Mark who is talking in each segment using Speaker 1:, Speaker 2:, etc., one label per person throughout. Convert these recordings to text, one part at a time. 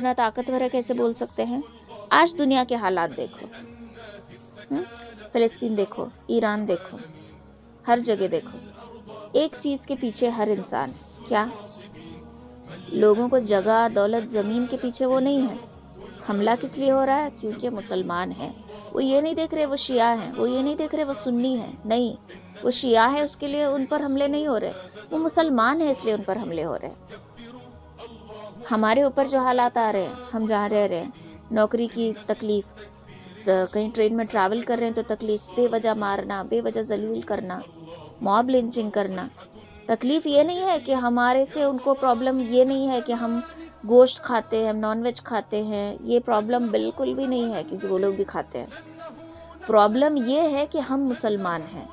Speaker 1: دیکھنا طاقتور ہے کیسے بول سکتے ہیں؟ آج دنیا کے حالات دیکھو، فلسطین دیکھو، ایران دیکھو، ہر جگہ دیکھو، ایک چیز کے پیچھے ہر انسان ہے، کیا؟ لوگوں کو جگہ دولت زمین کے پیچھے وہ نہیں ہے. حملہ کس لیے ہو رہا ہے؟ کیونکہ مسلمان ہیں. وہ یہ نہیں دیکھ رہے وہ شیعہ ہیں، وہ یہ نہیں دیکھ رہے وہ سنی ہیں، نہیں، وہ شیعہ ہے اس کے لیے ان پر حملے نہیں ہو رہے، وہ مسلمان ہیں اس لیے ان پر حملے ہو رہے ہیں. ہمارے اوپر جو حالات آ رہے ہیں، ہم جہاں رہ رہے ہیں، نوکری کی تکلیف، کہیں ٹرین میں ٹریول کر رہے ہیں تو تکلیف، بے وجہ مارنا، بے وجہ ذلیل کرنا، موب لنچنگ کرنا. تکلیف یہ نہیں ہے کہ ہمارے سے ان کو پرابلم یہ نہیں ہے کہ ہم گوشت کھاتے ہیں، ہم نان ویج کھاتے ہیں، یہ پرابلم بالکل بھی نہیں ہے کیونکہ وہ لوگ بھی کھاتے ہیں. پرابلم یہ ہے کہ ہم مسلمان ہیں.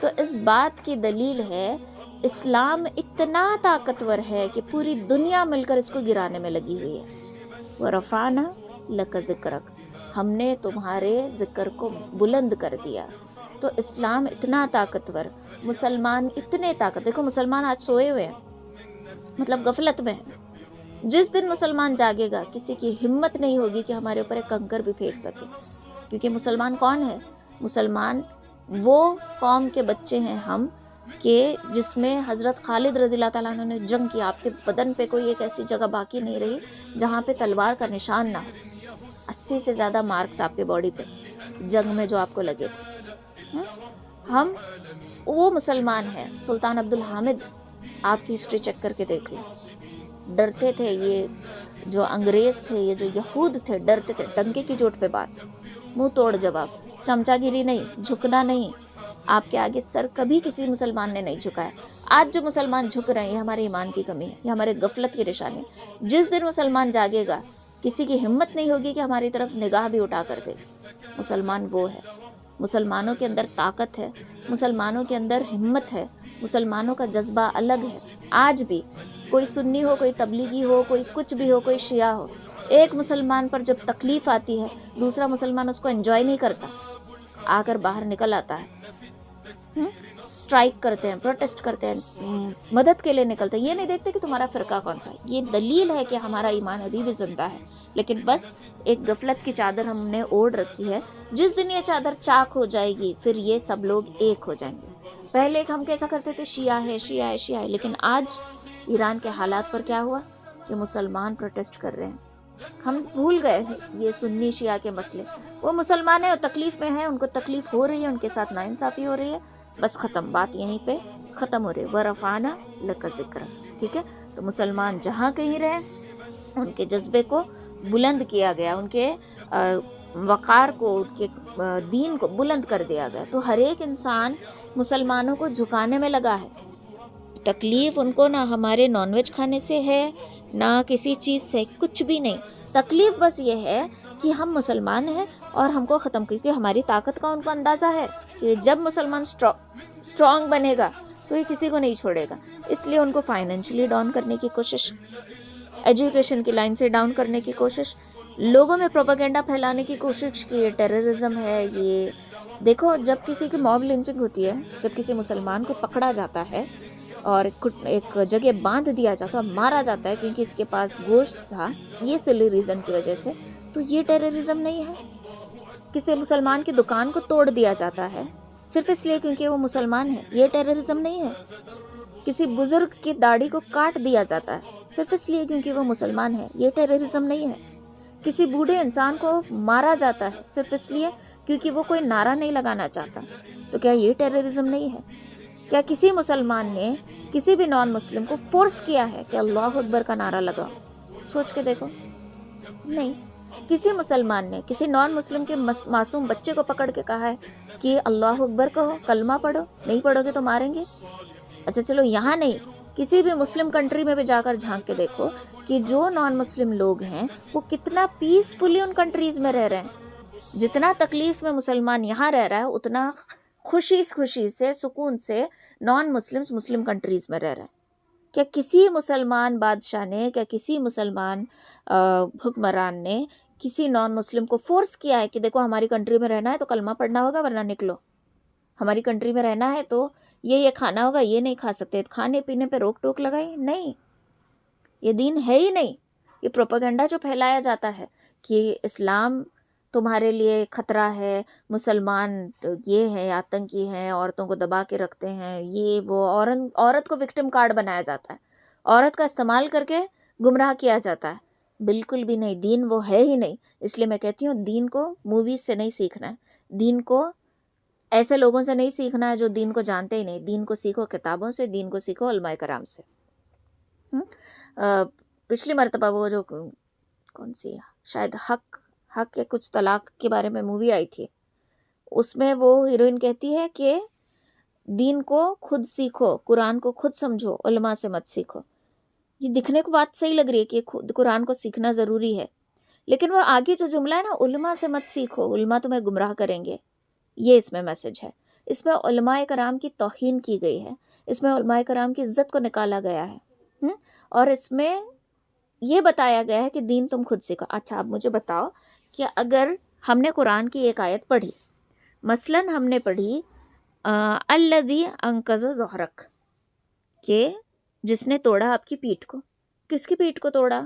Speaker 1: تو اس بات کی دلیل ہے اسلام اتنا طاقتور ہے کہ پوری دنیا مل کر اس کو گرانے میں لگی ہوئی ہے. وَرَفَعْنَا لَكَ ذِكْرَكَ، ہم نے تمہارے ذکر کو بلند کر دیا. تو اسلام اتنا طاقتور، مسلمان اتنے دیکھو مسلمان آج سوئے ہوئے ہیں، مطلب غفلت میں ہیں. جس دن مسلمان جاگے گا کسی کی ہمت نہیں ہوگی کہ ہمارے اوپر ایک کنکر بھی پھینک سکے. کیونکہ مسلمان کون ہے؟ مسلمان وہ قوم کے بچے ہیں ہم کہ جس میں حضرت خالد رضی اللہ تعالیٰ عنہ نے جنگ کیا. آپ کے بدن پہ کوئی ایک ایسی جگہ باقی نہیں رہی جہاں پہ تلوار کا نشان نہ ہو. 80 سے زیادہ مارکس آپ کے باڈی پہ جنگ میں جو آپ کو لگے تھے. ہم وہ مسلمان ہیں. سلطان عبدالحامد، آپ کی ہسٹری چیک کر کے دیکھ لیں، ڈرتے تھے. یہ جو انگریز تھے، یہ جو یہود تھے، ڈرتے تھے. ڈنکے کی چوٹ پہ بات، منہ توڑ جواب، چمچا گیری نہیں، جھکنا نہیں. آپ کے آگے سر کبھی کسی مسلمان نے نہیں جھکایا. آج جو مسلمان جھک رہے ہیں یہ ہمارے ایمان کی کمی ہے، یہ ہمارے غفلت کی نشانی ہے. جس دن مسلمان جاگے گا کسی کی ہمت نہیں ہوگی کہ ہماری طرف نگاہ بھی اٹھا کر دے. مسلمان وہ ہے، مسلمانوں کے اندر طاقت ہے، مسلمانوں کے اندر ہمت ہے، مسلمانوں کا جذبہ الگ ہے. آج بھی کوئی سنی ہو، کوئی تبلیغی ہو، کوئی کچھ بھی ہو، کوئی شیعہ ہو، ایک مسلمان پر جب تکلیف آتی ہے دوسرا مسلمان اس کو انجوائے نہیں کرتا، آ کر باہر نکل آتا ہے، اسٹرائک کرتے ہیں، پروٹیسٹ کرتے ہیں، مدد کے لیے نکلتے ہیں. یہ نہیں دیکھتے کہ تمہارا فرقہ کون سا ہے. یہ دلیل ہے کہ ہمارا ایمان ابھی بھی زندہ ہے، لیکن بس ایک غفلت کی چادر ہم نے اوڑھ رکھی ہے. جس دن یہ چادر چاک ہو جائے گی پھر یہ سب لوگ ایک ہو جائیں گے. پہلے ہم کیسا کرتے تھے؟ شیعہ ہے، شیعہ ہے، شیعہ ہے. لیکن آج ایران کے حالات پر کیا ہوا کہ مسلمان پروٹیسٹ کر رہے ہیں. ہم بھول گئے ہیں یہ سنی شیعہ کے مسئلے. وہ مسلمان ہیں اور تکلیف میں ہیں، ان کو تکلیف ہو رہی ہے، ان کے ساتھ ناانصافی ہو رہی ہے، بس ختم، بات یہیں پہ ختم ہو رہی ہے. وَرَفَعْنَا لَكَ ذِكْرَكَ. ٹھیک ہے؟ تو مسلمان جہاں کہیں رہے ان کے جذبے کو بلند کیا گیا، ان کے وقار کو، ان کے دین کو بلند کر دیا گیا. تو ہر ایک انسان مسلمانوں کو جھکانے میں لگا ہے. تکلیف ان کو نہ ہمارے نان ویج کھانے سے ہے، نہ کسی چیز سے، کچھ بھی نہیں. تکلیف بس یہ ہے کہ ہم مسلمان ہیں اور ہم کو ختم، کیونکہ ہماری طاقت کا ان کو اندازہ ہے کہ جب مسلمان اسٹرانگ بنے گا تو یہ کسی کو نہیں چھوڑے گا. اس لیے ان کو فائنینشلی ڈاؤن کرنے کی کوشش، ایجوکیشن کی لائن سے ڈاؤن کرنے کی کوشش، لوگوں میں پروپیگنڈا پھیلانے کی کوشش کہ یہ ٹیررزم ہے. یہ دیکھو جب کسی کی موب لنچنگ ہوتی ہے، جب کسی مسلمان کو پکڑا جاتا ہے اور ایک جگہ باندھ دیا جاتا ہے، مارا جاتا ہے کیونکہ اس کے پاس گوشت تھا، یہ سلی ریزن کی وجہ سے، تو یہ ٹیررزم نہیں ہے. کسی مسلمان کی دکان کو توڑ دیا جاتا ہے صرف اس لیے کیونکہ وہ مسلمان ہے، یہ ٹیررزم نہیں ہے. کسی بزرگ کی داڑھی کو کاٹ دیا جاتا ہے صرف اس لیے کیونکہ وہ مسلمان ہے، یہ ٹیررزم نہیں ہے. کسی بوڑھے انسان کو مارا جاتا ہے صرف اس لیے کیونکہ وہ کوئی نعرہ نہیں لگانا چاہتا، تو کیا یہ ٹیررزم نہیں ہے؟ کیا کسی مسلمان نے کسی بھی نان مسلم کو فورس کیا ہے کہ اللہ اکبر کا نعرہ لگاؤ؟ سوچ کے دیکھو، نہیں. کسی مسلمان نے کسی نان مسلم کے معصوم بچے کو پکڑ کے کہا ہے کہ اللہ اکبر کہو، کلمہ پڑھو، نہیں پڑھو گے تو ماریں گے؟ اچھا چلو یہاں نہیں، کسی بھی مسلم کنٹری میں بھی جا کر جھانک کے دیکھو کہ جو نان مسلم لوگ ہیں وہ کتنا پیسفلی ان کنٹریز میں رہ رہے ہیں. جتنا تکلیف میں مسلمان یہاں رہ رہا ہے اتنا خوشی سے، سکون سے نان مسلمز مسلم کنٹریز میں رہ رہے ہیں. کیا کسی مسلمان بادشاہ نے، کیا کسی مسلمان حکمران نے کسی نان مسلم کو فورس کیا ہے کہ دیکھو ہماری کنٹری میں رہنا ہے تو کلمہ پڑھنا ہوگا ورنہ نکلو، ہماری کنٹری میں رہنا ہے تو یہ کھانا ہوگا، یہ نہیں کھا سکتے، کھانے پینے پہ روک ٹوک لگائی؟ نہیں، یہ دین ہے ہی نہیں. یہ پروپیگنڈا جو پھیلایا جاتا ہے کہ اسلام تمہارے لیے خطرہ ہے، مسلمان یہ ہیں، آتنکی ہیں، عورتوں کو دبا کے رکھتے ہیں، یہ وہ، عورت کو وکٹم کارڈ بنایا جاتا ہے، عورت کا استعمال کر کے گمراہ کیا جاتا ہے. بالکل بھی نہیں، دین وہ ہے ہی نہیں. اس لیے میں کہتی ہوں دین کو موویز سے نہیں سیکھنا ہے، دین کو ایسے لوگوں سے نہیں سیکھنا ہے جو دین کو جانتے ہی نہیں. دین کو سیکھو کتابوں سے، دین کو سیکھو علماء کرام سے. پچھلی مرتبہ وہ جو کون سی شاید حق یا کچھ طلاق کے بارے میں مووی آئی تھی، اس میں وہ ہیروئن کہتی ہے کہ دین کو خود سیکھو، قرآن کو خود سمجھو، علماء سے مت سیکھو. یہ دکھنے کو بات صحیح لگ رہی ہے کہ خود قرآن کو سیکھنا ضروری ہے، لیکن وہ آگے جو جملہ ہے نا، علماء سے مت سیکھو، علماء تمہیں گمراہ کریں گے، یہ اس میں میسج ہے. اس میں علماء کرام کی توہین کی گئی ہے، اس میں علماء کرام کی عزت کو نکالا گیا ہے، اور اس میں یہ بتایا گیا ہے کہ دین تم خود سیکھو. اچھا اب مجھے بتاؤ کہ اگر ہم نے قرآن کی ایک آیت پڑھی، مثلاً ہم نے پڑھی الذی انقذ ظہرک، کہ جس نے توڑا آپ کی پیٹھ کو. کس کی پیٹھ کو توڑا؟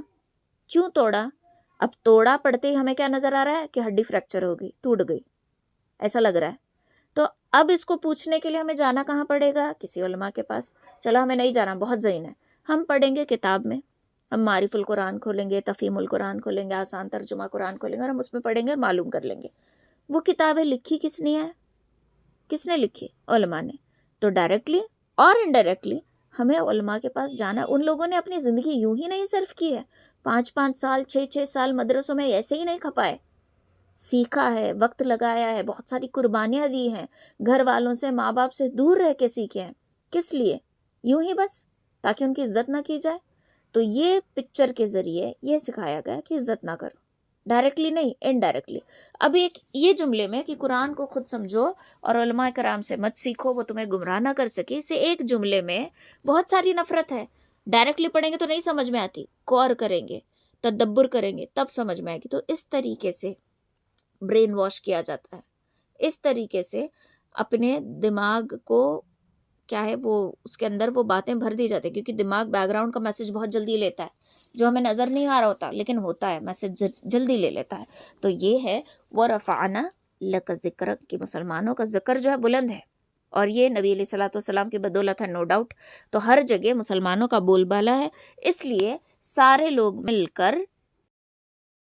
Speaker 1: کیوں توڑا؟ اب توڑا پڑھتے ہی ہمیں کیا نظر آ رہا ہے کہ ہڈی فریکچر ہو گئی، ٹوٹ گئی، ایسا لگ رہا ہے. تو اب اس کو پوچھنے کے لیے ہمیں جانا کہاں پڑے گا؟ کسی علماء کے پاس. چلو ہمیں نہیں جانا، بہت ذہین ہے، ہم پڑھیں گے کتاب میں، ہم معارف القرآن کھولیں گے، تفہیم القرآن کھولیں گے، آسان ترجمہ قرآن کھولیں گے، اور ہم اس میں پڑھیں گے اور معلوم کر لیں گے. وہ کتابیں لکھی کس نے ہے؟ کس نے لکھی؟ علماء نے. تو ڈائریکٹلی اور انڈائریکٹلی ہمیں علماء کے پاس جانا. ان لوگوں نے اپنی زندگی یوں ہی نہیں صرف کی ہے، 5 سال 6 سال مدرسوں میں ایسے ہی نہیں کھپائے، سیکھا ہے، وقت لگایا ہے، بہت ساری قربانیاں دی ہیں، گھر والوں سے، ماں باپ سے دور رہ کے سیکھے ہیں. کس لیے؟ یوں ہی بس تاکہ ان کی عزت نہ کی جائے. تو یہ پکچر کے ذریعے یہ سکھایا گیا کہ عزت نہ کرو، ڈائریکٹلی نہیں، انڈائریکٹلی. اب ایک یہ جملے میں کہ قرآن کو خود سمجھو اور علماء کرام سے مت سیکھو، وہ تمہیں گمراہ نہ کر سکے، اسے ایک جملے میں بہت ساری نفرت ہے. ڈائریکٹلی پڑھیں گے تو نہیں سمجھ میں آتی، غور کریں گے، تدبر کریں گے تب سمجھ میں آئے گی. تو اس طریقے سے برین واش کیا جاتا ہے، اس طریقے سے اپنے دماغ کو کیا ہے وہ اس کے اندر وہ باتیں بھر دی جاتی ہیں، کیونکہ دماغ بیک گراؤنڈ کا میسج بہت جلدی لیتا ہے، جو ہمیں نظر نہیں آ رہا ہوتا لیکن ہوتا ہے، میسج جلدی لے لیتا ہے. تو یہ ہے وَرَفَعْنَا لَكَ ذِكْرَكَ کہ مسلمانوں کا ذکر جو ہے بلند ہے، اور یہ نبی علیہ الصلوۃ والسلام کی بدولت ہے، نو ڈاؤٹ. تو ہر جگہ مسلمانوں کا بول بالا ہے، اس لیے سارے لوگ مل کر